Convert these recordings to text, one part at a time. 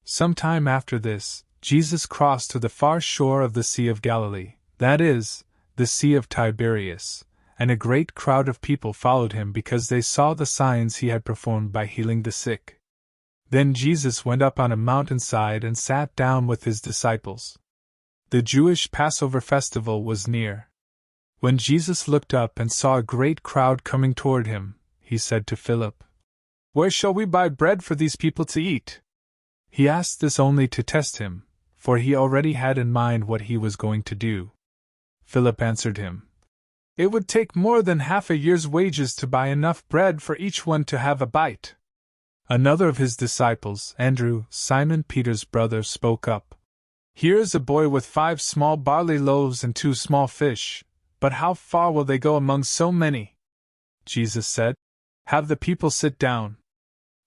Some time after this, Jesus crossed to the far shore of the Sea of Galilee, that is, the Sea of Tiberias, and a great crowd of people followed him because they saw the signs he had performed by healing the sick. Then Jesus went up on a mountainside and sat down with his disciples. The Jewish Passover festival was near. When Jesus looked up and saw a great crowd coming toward him, he said to Philip, "Where shall we buy bread for these people to eat?" He asked this only to test him, for he already had in mind what he was going to do. Philip answered him, "It would take more than half a year's wages to buy enough bread for each one to have a bite." Another of his disciples, Andrew, Simon Peter's brother, spoke up. "Here is a boy with 5 small barley loaves and 2 small fish, but how far will they go among so many?" Jesus said, "Have the people sit down."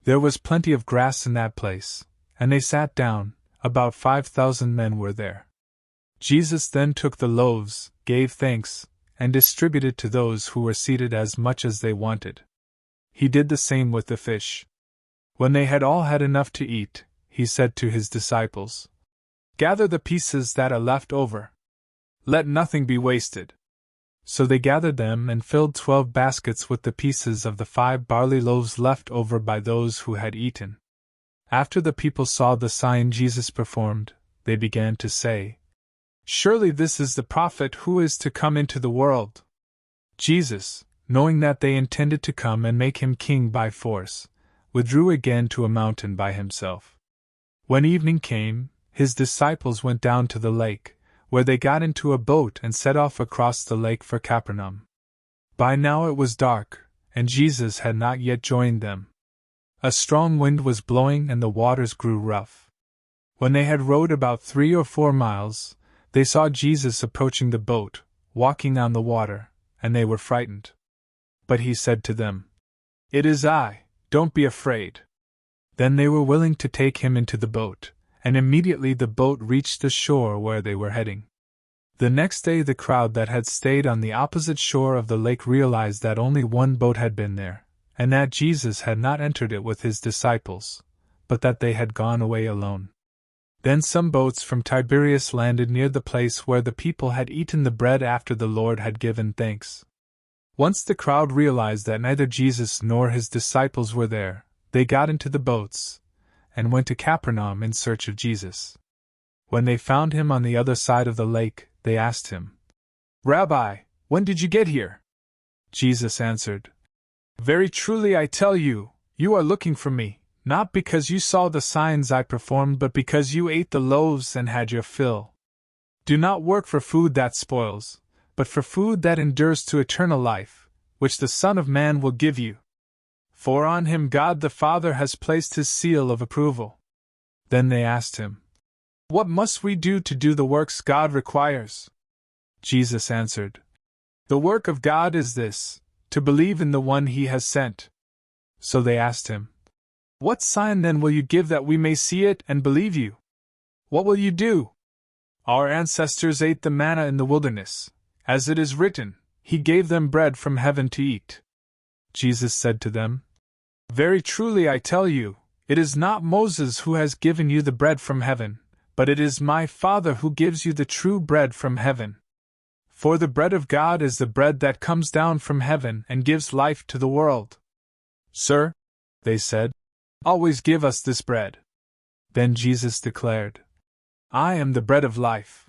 There was plenty of grass in that place, and they sat down. About 5,000 men were there. Jesus then took the loaves, gave thanks, and distributed to those who were seated as much as they wanted. He did the same with the fish. When they had all had enough to eat, he said to his disciples, "Gather the pieces that are left over. Let nothing be wasted." So they gathered them and filled 12 baskets with the pieces of the 5 barley loaves left over by those who had eaten. After the people saw the sign Jesus performed, they began to say, "Surely this is the prophet who is to come into the world." Jesus, knowing that they intended to come and make him king by force, withdrew again to a mountain by himself. When evening came, his disciples went down to the lake, where they got into a boat and set off across the lake for Capernaum. By now it was dark, and Jesus had not yet joined them. A strong wind was blowing and the waters grew rough. When they had rowed about 3 or 4 miles, they saw Jesus approaching the boat, walking on the water, and they were frightened. But he said to them, "It is I, don't be afraid." Then they were willing to take him into the boat, and immediately the boat reached the shore where they were heading. The next day the crowd that had stayed on the opposite shore of the lake realized that only one boat had been there, and that Jesus had not entered it with his disciples, but that they had gone away alone. Then some boats from Tiberias landed near the place where the people had eaten the bread after the Lord had given thanks. Once the crowd realized that neither Jesus nor his disciples were there, they got into the boats and went to Capernaum in search of Jesus. When they found him on the other side of the lake, they asked him, "Rabbi, when did you get here?" Jesus answered, "Very truly I tell you, you are looking for me, not because you saw the signs I performed but because you ate the loaves and had your fill. Do not work for food that spoils, but for food that endures to eternal life, which the Son of Man will give you. For on him God the Father has placed his seal of approval." Then they asked him, "What must we do to do the works God requires?" Jesus answered, "The work of God is this, to believe in the one he has sent." So they asked him, "What sign then will you give that we may see it and believe you? What will you do? Our ancestors ate the manna in the wilderness. As it is written, he gave them bread from heaven to eat." Jesus said to them, "Very truly I tell you, it is not Moses who has given you the bread from heaven, but it is my Father who gives you the true bread from heaven. For the bread of God is the bread that comes down from heaven and gives life to the world." "Sir," they said, "always give us this bread." Then Jesus declared, "I am the bread of life.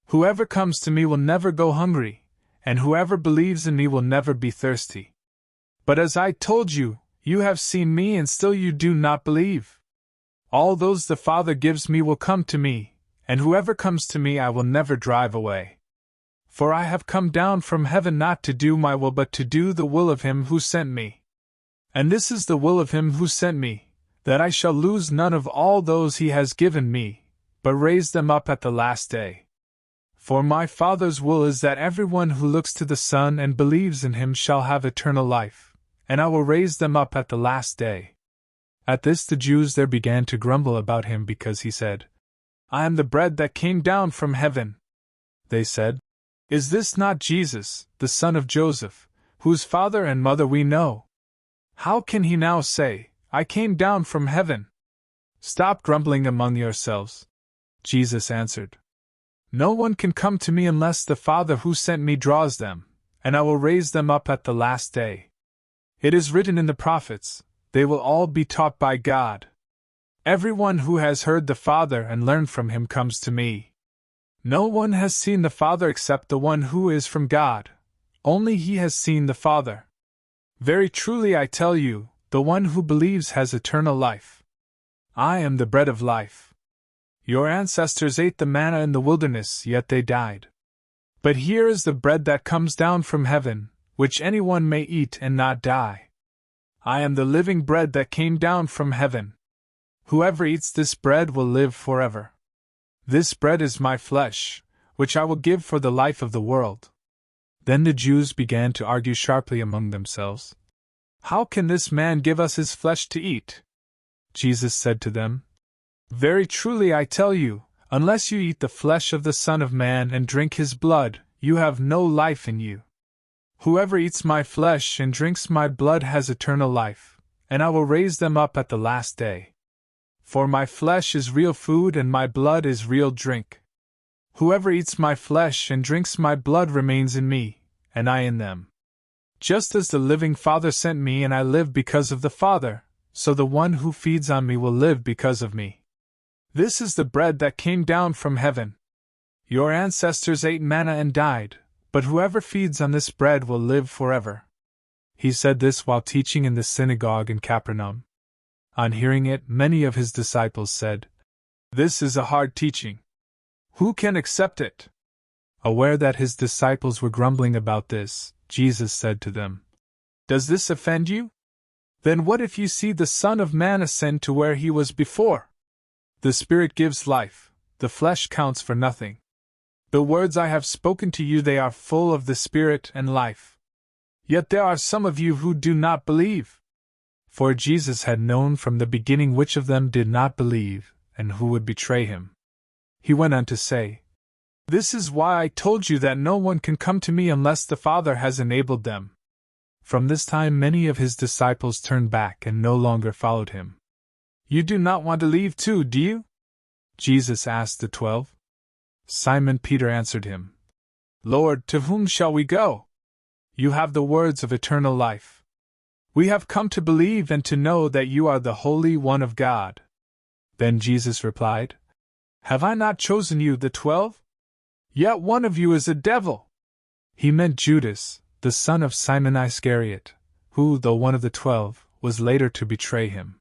Whoever comes to me will never go hungry, and whoever believes in me will never be thirsty. But as I told you, you have seen me and still you do not believe. All those the Father gives me will come to me, and whoever comes to me I will never drive away. For I have come down from heaven not to do my will but to do the will of him who sent me. And this is the will of him who sent me, that I shall lose none of all those he has given me, but raise them up at the last day. For my Father's will is that everyone who looks to the Son and believes in him shall have eternal life, and I will raise them up at the last day." At this the Jews there began to grumble about him because he said, "I am the bread that came down from heaven." They said, "Is this not Jesus, the son of Joseph, whose father and mother we know? How can he now say, 'I came down from heaven'?" Stop grumbling among yourselves. Jesus answered, No one can come to me unless the Father who sent me draws them, and I will raise them up at the last day. It is written in the prophets, they will all be taught by God. Everyone who has heard the Father and learned from him comes to me. No one has seen the Father except the one who is from God. Only he has seen the Father. Very truly I tell you, the one who believes has eternal life. I am the bread of life. Your ancestors ate the manna in the wilderness, yet they died. But here is the bread that comes down from heaven, which anyone may eat and not die. I am the living bread that came down from heaven. Whoever eats this bread will live forever. This bread is my flesh, which I will give for the life of the world. Then the Jews began to argue sharply among themselves. How can this man give us his flesh to eat? Jesus said to them, Very truly I tell you, unless you eat the flesh of the Son of Man and drink his blood, you have no life in you. Whoever eats my flesh and drinks my blood has eternal life, and I will raise them up at the last day. For my flesh is real food and my blood is real drink. Whoever eats my flesh and drinks my blood remains in me, and I in them. Just as the living Father sent me and I live because of the Father, so the one who feeds on me will live because of me. This is the bread that came down from heaven. Your ancestors ate manna and died, but whoever feeds on this bread will live forever. He said this while teaching in the synagogue in Capernaum. On hearing it, many of his disciples said, This is a hard teaching. Who can accept it? Aware that his disciples were grumbling about this, Jesus said to them, Does this offend you? Then what if you see the Son of Man ascend to where he was before? The Spirit gives life, the flesh counts for nothing. The words I have spoken to you, they are full of the Spirit and life. Yet there are some of you who do not believe. For Jesus had known from the beginning which of them did not believe, and who would betray him. He went on to say, This is why I told you that no one can come to me unless the Father has enabled them. From this time many of his disciples turned back and no longer followed him. You do not want to leave too, do you? Jesus asked the 12. Simon Peter answered him, Lord, to whom shall we go? You have the words of eternal life. We have come to believe and to know that you are the Holy One of God. Then Jesus replied, Have I not chosen you, the 12? Yet one of you is a devil. He meant Judas, the son of Simon Iscariot, who, though one of the 12, was later to betray him.